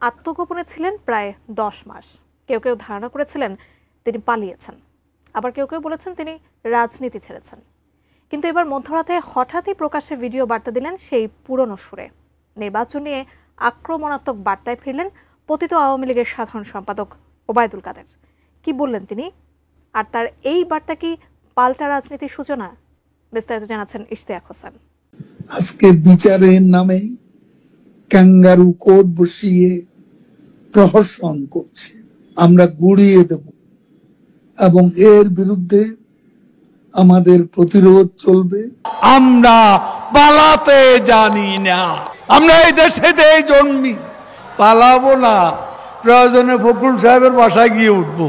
আত্মগোপনে ছিলেন প্রায় 10 মাস। কেউ কেউ ধারণা করেছিলেন তিনি পালিয়েছেন, আবার কেউ কেউ বলেছেন তিনি রাজনীতি ছেড়েছেন। কিন্তু এবার মধ্যরাতে হঠাৎই প্রকাশ্যে ভিডিও বার্তা দিলেন সেই পুরনো সুরে। নির্বাচন নিয়ে আক্রমণাত্মক বার্তায় ফিরলেন পতিত আওয়ামী লীগের সাধারণ সম্পাদক ওবায়দুল কাদের। কি বললেন তিনি, আর তার এই বার্তা কি পাল্টা রাজনীতির সূচনা? বিস্তারিত জানাচ্ছেন ইশতিয়াক হোসেন। আজকে বিচারের নামে ক্যাঙ্গারু কোর্ট বসিয়ে প্রহসন করছে, আমরা গুড়িয়ে দেব এবং এর বিরুদ্ধে আমাদের প্রতিরোধ চলবে। আমরা পালাতে জানি না, আমরা এই দেশেতে জন্মি, পালাবো না। প্রয়োজনে ফখরুল সাহেবের বাসায় গিয়ে উঠবো।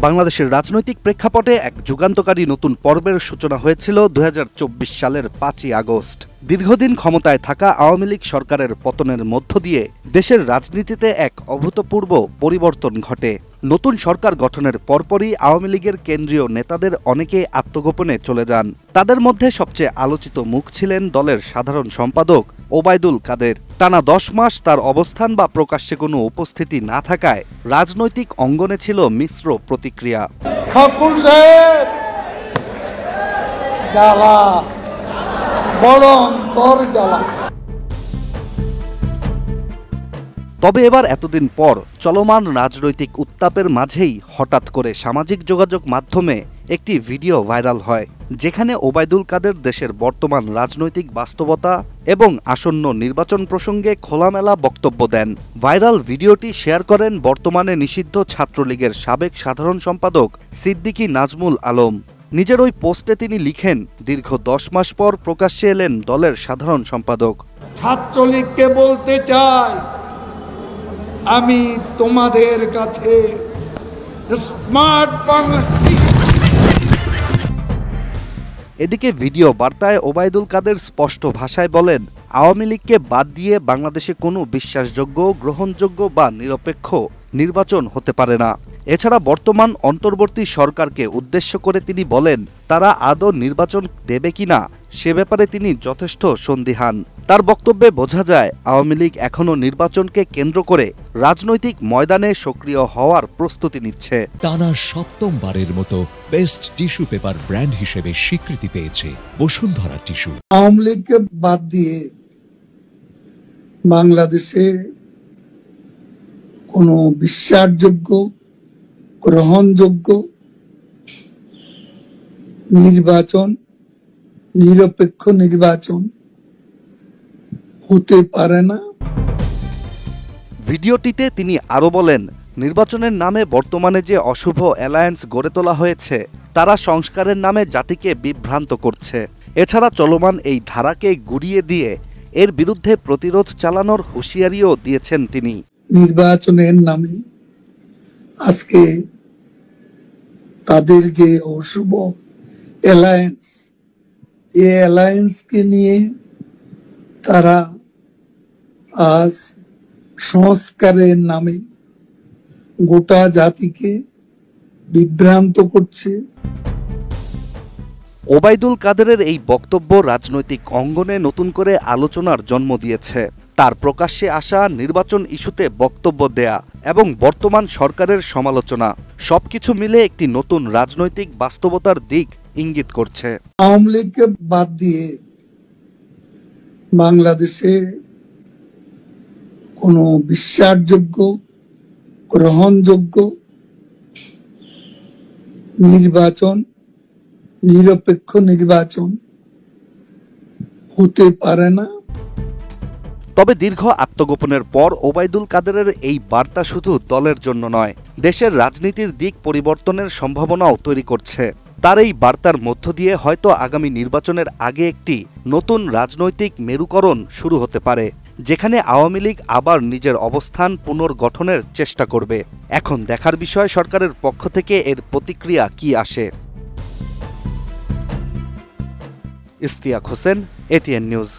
বাংলাদেশের রাজনৈতিক প্রেক্ষাপটে এক যুগান্তকারী নতুন পর্বের সূচনা হয়েছিল 2024 সালের 5ই আগস্ট। দীর্ঘদিন ক্ষমতায় থাকা আওয়ামী লীগ সরকারের পতনের মধ্য দিয়ে দেশের রাজনীতিতে এক অভূতপূর্ব পরিবর্তন ঘটে। নতুন সরকার গঠনের পরপরই আওয়ামী লীগের কেন্দ্রীয় নেতাদের অনেকে আত্মগোপনে চলে যান। তাদের মধ্যে সবচেয়ে আলোচিত মুখ ছিলেন দলের সাধারণ সম্পাদক ওবায়দুল কাদের। টানা 10 মাস তার অবস্থান বা প্রকাশ্যে কোনো উপস্থিতি না থাকায় রাজনৈতিক অঙ্গনে ছিল মিশ্র প্রতিক্রিয়া। ফখরুল সাহেব জ্বালা, বড় অন্তর জ্বালা। তবে এবার এতদিন পর চলমান রাজনৈতিক উত্তাপের মাঝেই হঠাৎ করে সামাজিক যোগাযোগ মাধ্যমে একটি ভিডিও ভাইরাল হয়, যেখানে ওবায়দুল কাদের দেশের বর্তমান রাজনৈতিক বাস্তবতা এবং আসন্ন নির্বাচন প্রসঙ্গে খোলামেলা বক্তব্য দেন। ভাইরাল ভিডিওটি শেয়ার করেন বর্তমানে নিষিদ্ধ ছাত্রলীগের সাবেক সাধারণ সম্পাদক সিদ্দিকী নাজমুল আলম। নিজের ওই পোস্টে তিনি লিখেন, দীর্ঘ 10 মাস পর প্রকাশ্যে এলেন দলের সাধারণ সম্পাদক। ছাত্রলীগকে বলতে চাই, আমি তোমাদের কাছে স্মার্ট বাংলা। এদিকে ভিডিও বার্তায় ওবায়দুল কাদের স্পষ্ট ভাষায় বলেন, আওয়ামী লীগকে বাদ দিয়ে বাংলাদেশে কোনো বিশ্বাসযোগ্য, গ্রহণযোগ্য বা নিরপেক্ষ নির্বাচন হতে পারে না। এছাড়া বর্তমান অন্তর্বর্তী সরকারকে উদ্দেশ্য করে তিনি বলেন, তারা আদৌ নির্বাচন দেবে কিনা সে ব্যাপারে তিনি যথেষ্ট সন্দিহান। তার বক্তব্যে বোঝা যায় আওয়ামী লীগ এখনও নির্বাচনকে কেন্দ্র করে রাজনৈতিক ময়দানে সক্রিয় হওয়ার প্রস্তুতি নিচ্ছে। টানা ৭ম-বারের মতো বেস্ট টিস্যু পেপার ব্র্যান্ড হিসেবে স্বীকৃতি পেয়েছে বসুন্ধরা টিস্যু। আওয়ামী লীগকে বাদ দিয়ে বাংলাদেশে কোনো বিশ্বাসযোগ্য, গ্রহণযোগ্য নির্বাচন, নিরপেক্ষ নির্বাচন হতে পারে না। ভিডিওটিতে তিনি আরও বলেন, নির্বাচনের নামে বর্তমানে যে অশুভ অ্যালায়েন্স গড়ে তোলা হয়েছে তারা সংস্কারের নামে জাতিকে বিভ্রান্ত করছে। এছাড়া চলমান এই ধারাকে গুড়িয়ে দিয়ে এর বিরুদ্ধে প্রতিরোধ চালানোর হুঁশিয়ারিও দিয়েছেন তিনি। নির্বাচনের নামে আজকে তাদের যে অশুভ অ্যালায়েন্স, এই অ্যালায়েন্সকে নিয়ে তারা আজ সংস্কারের নামে গোটা জাতিকে বিভ্রান্ত করছে। ওবায়দুল কাদেরের এই বক্তব্য রাজনৈতিক অঙ্গনে নতুন করে আলোচনার জন্ম দিয়েছে। তার প্রকাশ্যে আসা, নির্বাচন ইস্যুতে বক্তব্য দেয়া এবং বর্তমান সরকারের সমালোচনা সবকিছু মিলে একটি নতুন রাজনৈতিক বাস্তবতার দিক ইঙ্গিত করছে। আওয়ামী লীগকে বাদ দিয়ে বাংলাদেশে কোনো বিশ্বাসযোগ্য, গ্রহণযোগ্য নির্বাচন, নিরপেক্ষ নির্বাচন হতে পারে না। তবে দীর্ঘ আত্মগোপনের পর ওবায়দুল কাদেরের এই বার্তা শুধু দলের জন্য নয়, দেশের রাজনীতির দিক পরিবর্তনের সম্ভাবনাও তৈরি করছে। তার এই বার্তার মধ্য দিয়ে হয়তো আগামী নির্বাচনের আগে একটি নতুন রাজনৈতিক মেরুকরণ শুরু হতে পারে, যেখানে আওয়ামী লীগ আবার নিজের অবস্থান পুনর্গঠনের চেষ্টা করবে। এখন দেখার বিষয় সরকারের পক্ষ থেকে এর প্রতিক্রিয়া কি আসে। Ishtiaq Hossain, ATN news.